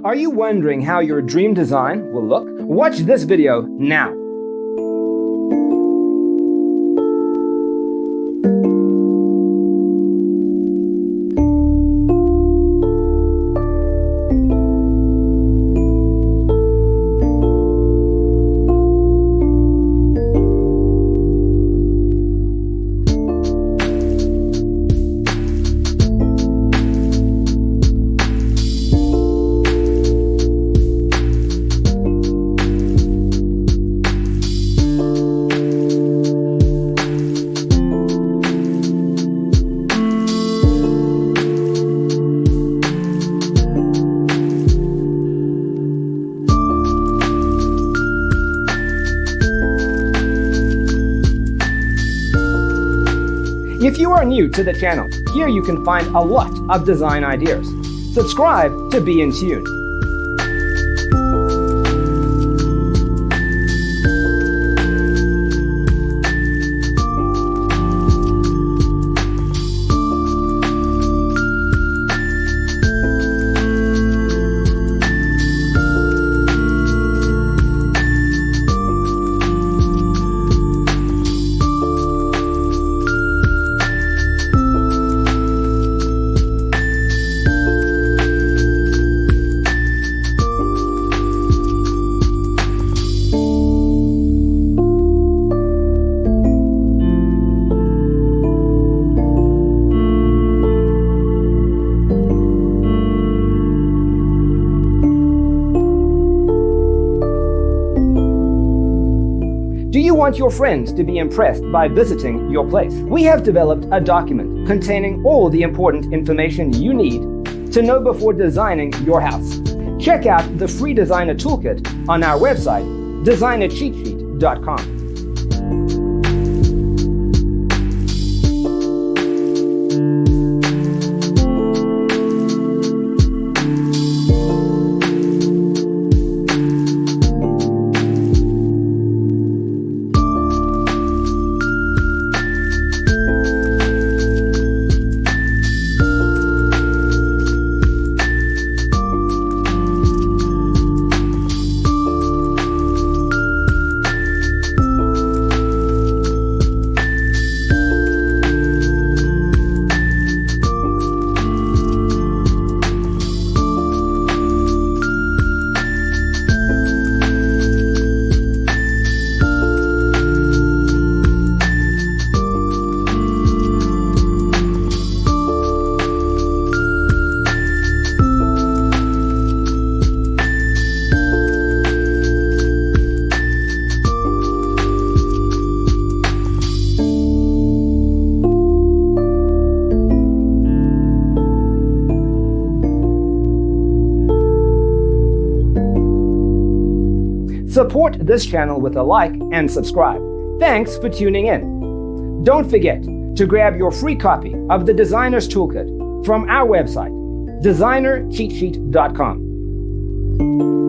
Are you wondering how your dream design will look? Watch this video now. If you are new to the channel, here you can find a lot of design ideas. Subscribe to be in tune. Do you want your friends to be impressed by visiting your place? We have developed a document containing all the important information you need to know before designing your house. Check out the free designer toolkit on our website, designercheatsheet.com. Support this channel with a like and subscribe. Thanks for tuning in. Don't forget to grab your free copy of the Designer's Toolkit from our website, designercheatsheet.com.